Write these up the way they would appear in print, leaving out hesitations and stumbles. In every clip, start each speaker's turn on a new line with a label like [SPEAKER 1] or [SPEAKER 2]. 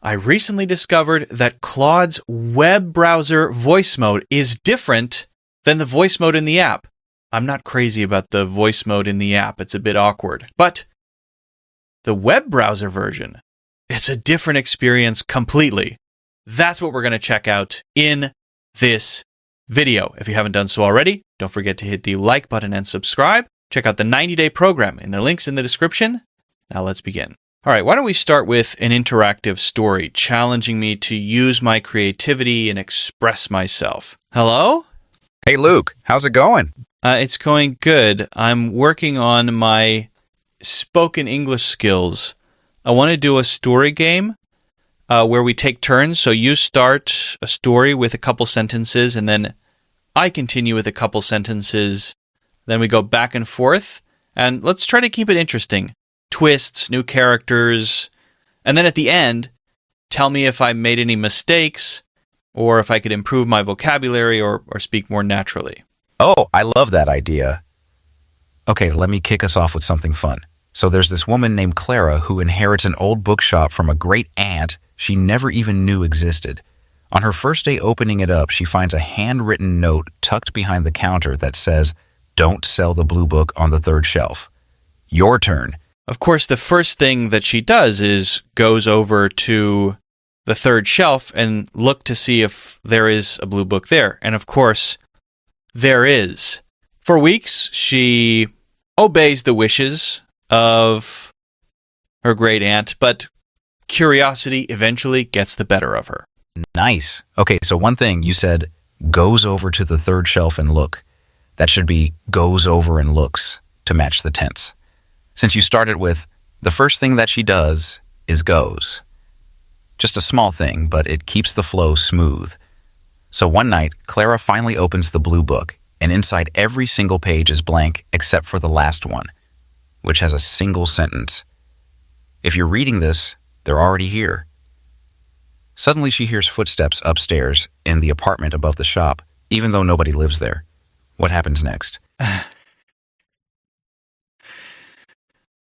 [SPEAKER 1] I recently discovered that Claude's web browser voice mode is different than the voice mode in the app. I'm not crazy about the voice mode in the app. It's a bit awkward. But the web browser version, it's a different experience completely. That's what we're going to check out in this video. If you haven't done so already, don't forget to hit the like button and subscribe. Check out the 90-day program in the links in the description. Now let's begin. All right, why don't we start with an interactive story challenging me to use my creativity and express myself. Hello?
[SPEAKER 2] Hey, Luke. How's it going?
[SPEAKER 1] It's going good. I'm working on my spoken English skills. I want to do a story game where we take turns. So you start a story with a couple sentences, and then I continue with a couple sentences. Then we go back and forth, and let's try to keep it interesting. Twists, new characters, and then at the end, tell me if I made any mistakes or if I could improve my vocabulary or speak more naturally.
[SPEAKER 2] Oh, I love that idea. Okay, let me kick us off with something fun. So there's this woman named Clara who inherits an old bookshop from a great aunt she never even knew existed. On her first day opening it up, she finds a handwritten note tucked behind the counter that says, "Don't sell the blue book on the third shelf." Your turn.
[SPEAKER 1] Of course, the first thing that she does is goes over to the third shelf and look to see if there is a blue book there. And of course, there is. For weeks, she obeys the wishes of her great aunt, but curiosity eventually gets the better of her.
[SPEAKER 2] Nice. Okay, so one thing you said, goes over to the third shelf and look. That should be goes over and looks to match the tense. Since you started with, the first thing that she does is goes. Just a small thing, but it keeps the flow smooth. So one night, Clara finally opens the blue book, and inside every single page is blank except for the last one, which has a single sentence. If you're reading this, they're already here. Suddenly she hears footsteps upstairs in the apartment above the shop, even though nobody lives there. What happens next?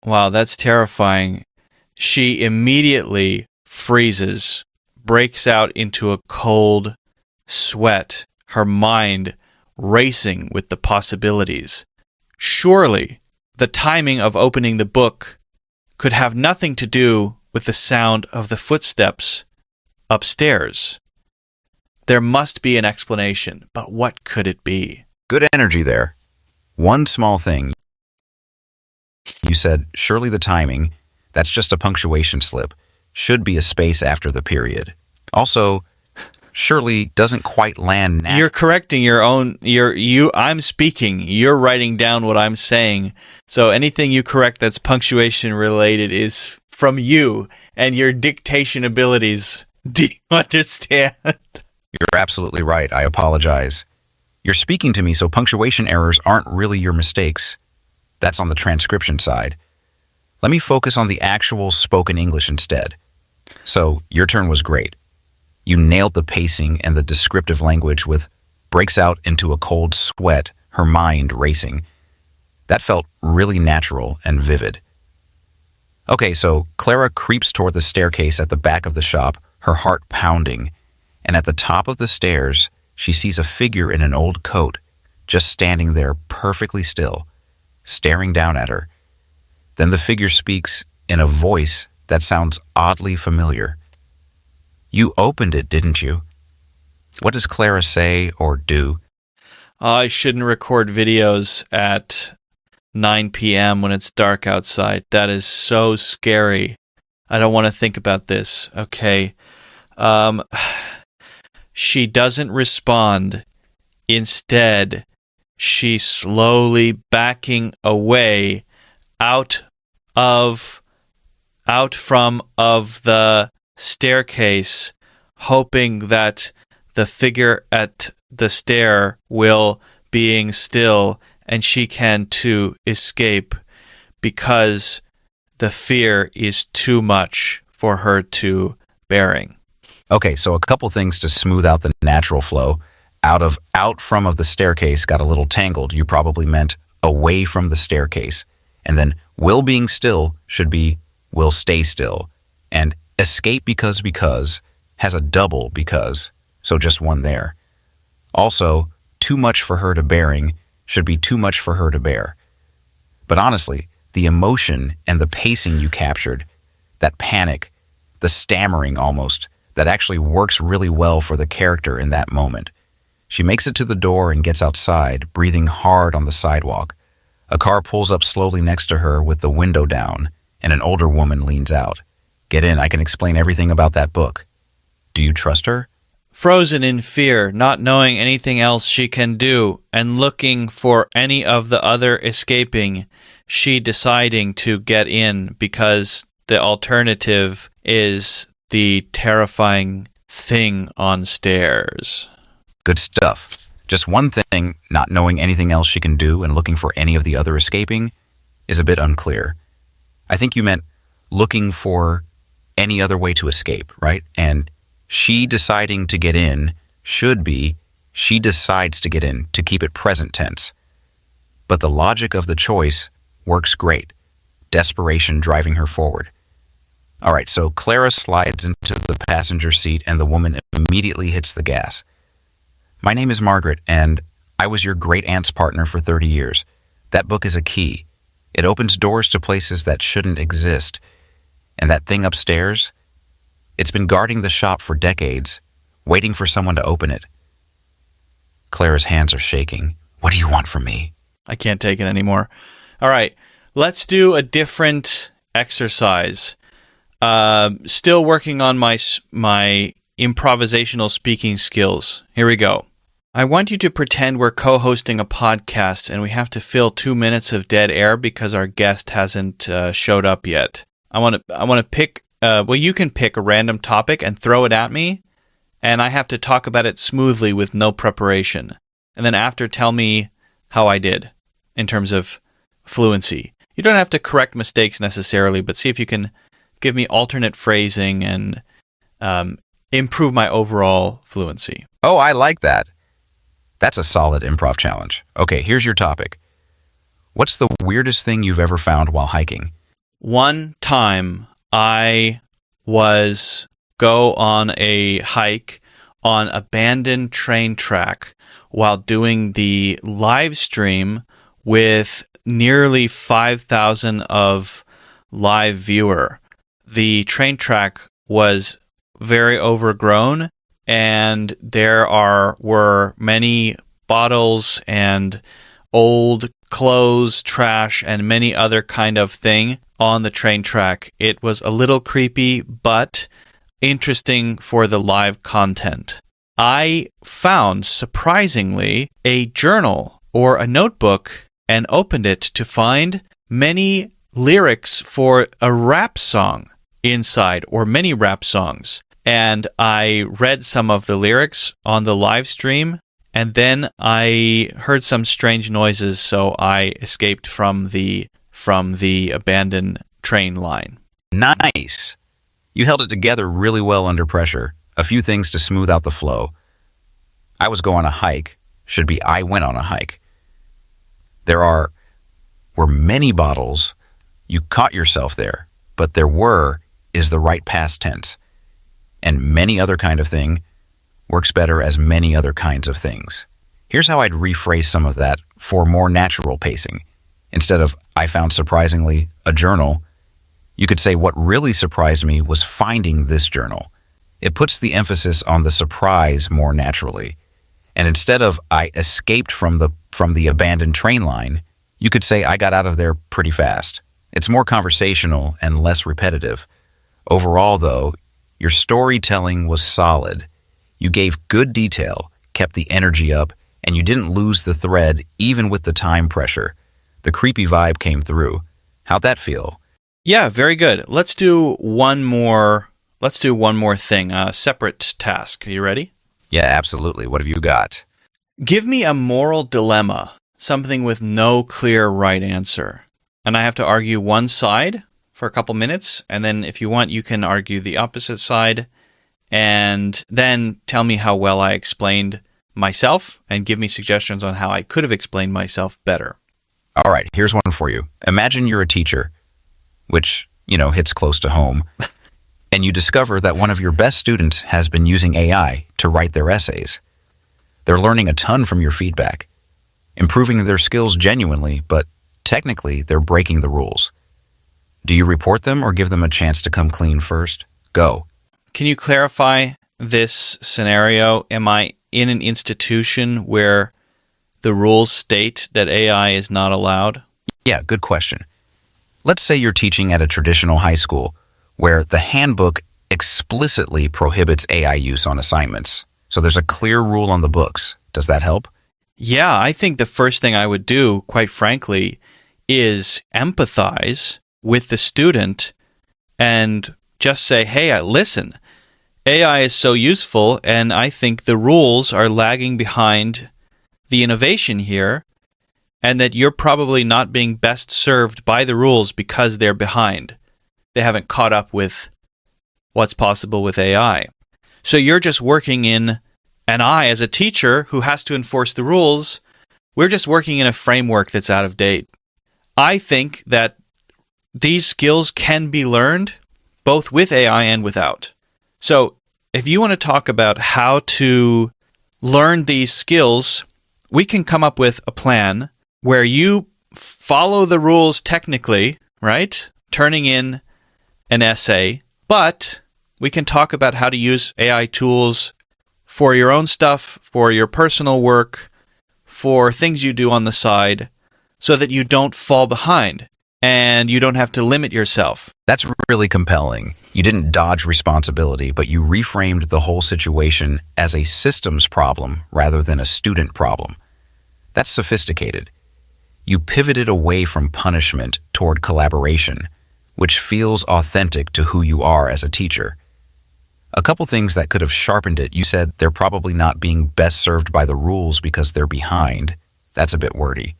[SPEAKER 1] Wow, that's terrifying. She immediately freezes, breaks out into a cold sweat, her mind racing with the possibilities. Surely, the timing of opening the book could have nothing to do with the sound of the footsteps upstairs. There must be an explanation, but what could it be?
[SPEAKER 2] Good energy there. One small thing. You said, surely the timing, that's just a punctuation slip, should be a space after the period. Also, surely doesn't quite land now.
[SPEAKER 1] You're correcting your own, I'm speaking, you're writing down what I'm saying. So anything you correct that's punctuation related is from you and your dictation abilities. Do you understand?
[SPEAKER 2] You're absolutely right. I apologize. You're speaking to me, so punctuation errors aren't really your mistakes. That's on the transcription side. Let me focus on the actual spoken English instead. So, your turn was great. You nailed the pacing and the descriptive language with breaks out into a cold sweat, her mind racing. That felt really natural and vivid. Okay, so Clara creeps toward the staircase at the back of the shop, her heart pounding, and at the top of the stairs, she sees a figure in an old coat, just standing there perfectly still, staring down at her. Then the figure speaks in a voice that sounds oddly familiar. You opened it, didn't you? What does Clara say or do?
[SPEAKER 1] I shouldn't record videos at 9 p.m. when it's dark outside. That is so scary. I don't want to think about this. Okay. She doesn't respond. Instead, she's slowly backing away out from the staircase, hoping that the figure at the stair will, being still, and she can too escape, because the fear is too much for her to bearing.
[SPEAKER 2] Okay, so a couple things to smooth out the natural flow. Out from of the staircase got a little tangled. You probably meant away from the staircase. And then will being still should be will stay still. And Escape because has a double because, so just one there. Also, too much for her to bearing should be too much for her to bear. But honestly, the emotion and the pacing you captured, that panic, the stammering almost, that actually works really well for the character in that moment. She makes it to the door and gets outside, breathing hard on the sidewalk. A car pulls up slowly next to her with the window down, and an older woman leans out. Get in, I can explain everything about that book. Do you trust her?
[SPEAKER 1] Frozen in fear, not knowing anything else she can do, and looking for any of the other escaping, she deciding to get in because the alternative is the terrifying thing on stairs.
[SPEAKER 2] Good stuff. Just one thing, not knowing anything else she can do and looking for any of the other escaping, is a bit unclear. I think you meant looking for any other way to escape, right? And she deciding to get in should be she decides to get in, to keep it present tense. But the logic of the choice works great. Desperation driving her forward. All right, so Clara slides into the passenger seat and the woman immediately hits the gas. My name is Margaret, and I was your great-aunt's partner for 30 years. That book is a key. It opens doors to places that shouldn't exist. And that thing upstairs, it's been guarding the shop for decades, waiting for someone to open it. Clara's hands are shaking. What do you want from me?
[SPEAKER 1] I can't take it anymore. All right, let's do a different exercise. Still working on my improvisational speaking skills. Here we go. I want you to pretend we're co-hosting a podcast and we have to fill 2 minutes of dead air because our guest hasn't showed up yet. I want to pick. You can pick a random topic and throw it at me, and I have to talk about it smoothly with no preparation. And then after, tell me how I did in terms of fluency. You don't have to correct mistakes necessarily, but see if you can give me alternate phrasing and improve my overall fluency.
[SPEAKER 2] Oh, I like that. That's a solid improv challenge. Okay, here's your topic. What's the weirdest thing you've ever found while hiking?
[SPEAKER 1] One time I go on a hike on abandoned train track while doing the live stream with nearly 5,000 of live viewer. The train track was very overgrown, and there were many bottles and old clothes, trash, and many other kind of thing on the train track. It was a little creepy, but interesting for the live content. I found, surprisingly, a journal or a notebook and opened it to find many lyrics for a rap song inside, or many rap songs. And I read some of the lyrics on the live stream, and then I heard some strange noises, so I escaped from the abandoned train line.
[SPEAKER 2] Nice. You held it together really well under pressure. A few things to smooth out the flow. I was going on a hike. Should be I went on a hike. Were many bottles. You caught yourself there, but there were is the right past tense. And many other kind of thing works better as many other kinds of things. Here's how I'd rephrase some of that for more natural pacing. Instead of, I found surprisingly a journal, you could say what really surprised me was finding this journal. It puts the emphasis on the surprise more naturally. And instead of, I escaped from the abandoned train line, you could say I got out of there pretty fast. It's more conversational and less repetitive. Overall, though, your storytelling was solid. You gave good detail, kept the energy up, and you didn't lose the thread even with the time pressure. The creepy vibe came through. How'd that feel?
[SPEAKER 1] Yeah, very good. Let's do one more thing, a separate task. Are you ready?
[SPEAKER 2] Yeah, absolutely. What have you got?
[SPEAKER 1] Give me a moral dilemma, something with no clear right answer. And I have to argue one side for a couple minutes, and then if you want, you can argue the opposite side, and then tell me how well I explained myself, and give me suggestions on how I could have explained myself better.
[SPEAKER 2] All right, here's one for you. Imagine you're a teacher, which, hits close to home, and you discover that one of your best students has been using AI to write their essays. They're learning a ton from your feedback, improving their skills genuinely, but technically they're breaking the rules. Do you report them or give them a chance to come clean first? Go.
[SPEAKER 1] Can you clarify this scenario? Am I in an institution where the rules state that AI is not allowed?
[SPEAKER 2] Yeah, good question. Let's say you're teaching at a traditional high school where the handbook explicitly prohibits AI use on assignments. So there's a clear rule on the books. Does that help?
[SPEAKER 1] Yeah, I think the first thing I would do, quite frankly, is empathize with the student and just say, hey, listen, AI is so useful, and I think the rules are lagging behind the innovation here, and that you're probably not being best served by the rules because they're behind. They haven't caught up with what's possible with AI. So you're just working in, and I, as a teacher who has to enforce the rules, we're just working in a framework that's out of date. I think that these skills can be learned both with AI and without. So if you want to talk about how to learn these skills, we can come up with a plan where you follow the rules technically, right? Turning in an essay, but we can talk about how to use AI tools for your own stuff, for your personal work, for things you do on the side, so that you don't fall behind and you don't have to limit yourself.
[SPEAKER 2] That's really compelling. You didn't dodge responsibility, but you reframed the whole situation as a systems problem rather than a student problem. That's sophisticated. You pivoted away from punishment toward collaboration, which feels authentic to who you are as a teacher. A couple things that could have sharpened it. You said they're probably not being best served by the rules because they're behind. That's a bit wordy.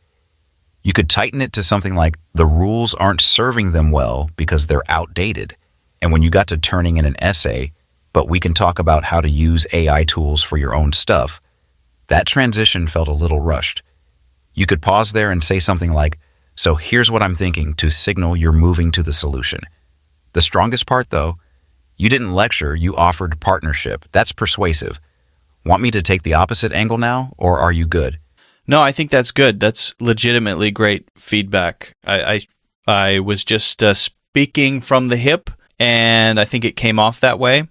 [SPEAKER 2] You could tighten it to something like, the rules aren't serving them well because they're outdated. And when you got to turning in an essay, but we can talk about how to use AI tools for your own stuff, that transition felt a little rushed. You could pause there and say something like, so here's what I'm thinking, to signal you're moving to the solution. The strongest part, though, you didn't lecture, you offered partnership. That's persuasive. Want me to take the opposite angle now, or are you good?
[SPEAKER 1] No, I think that's good. That's legitimately great feedback. I was just speaking from the hip, and I think it came off that way.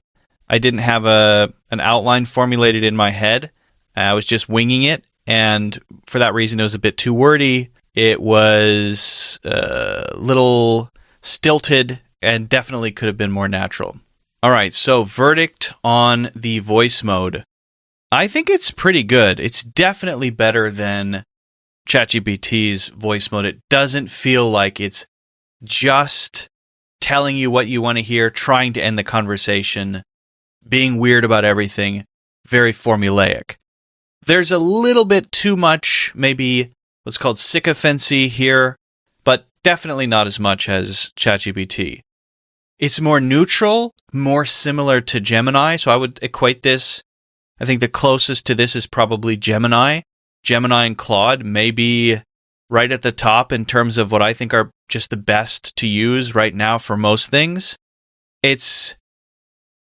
[SPEAKER 1] I didn't have an outline formulated in my head. I was just winging it, and for that reason, it was a bit too wordy. It was a little stilted and definitely could have been more natural. All right, so verdict on the voice mode. I think it's pretty good. It's definitely better than ChatGPT's voice mode. It doesn't feel like it's just telling you what you want to hear, trying to end the conversation, being weird about everything, very formulaic. There's a little bit too much, maybe what's called sycophancy here, but definitely not as much as ChatGPT. It's more neutral, more similar to Gemini, so I would equate this. I think the closest to this is probably Gemini. Gemini and Claude may be right at the top in terms of what I think are just the best to use right now for most things. It's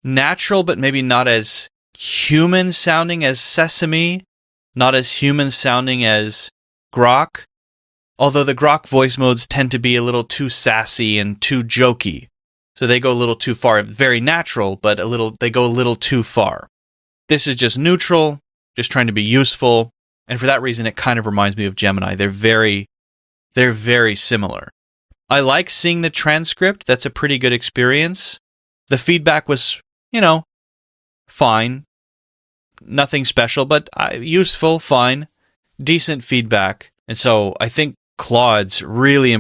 [SPEAKER 1] natural, but maybe not as human sounding as Sesame, not as human sounding as Grok, although the Grok voice modes tend to be a little too sassy and too jokey. So they go a little too far. Very natural, but they go a little too far. This is just neutral, just trying to be useful, and for that reason, it kind of reminds me of Gemini. They're very similar. I like seeing the transcript. That's a pretty good experience. The feedback was, fine. Nothing special, but useful, fine. Decent feedback. And so I think Claude's really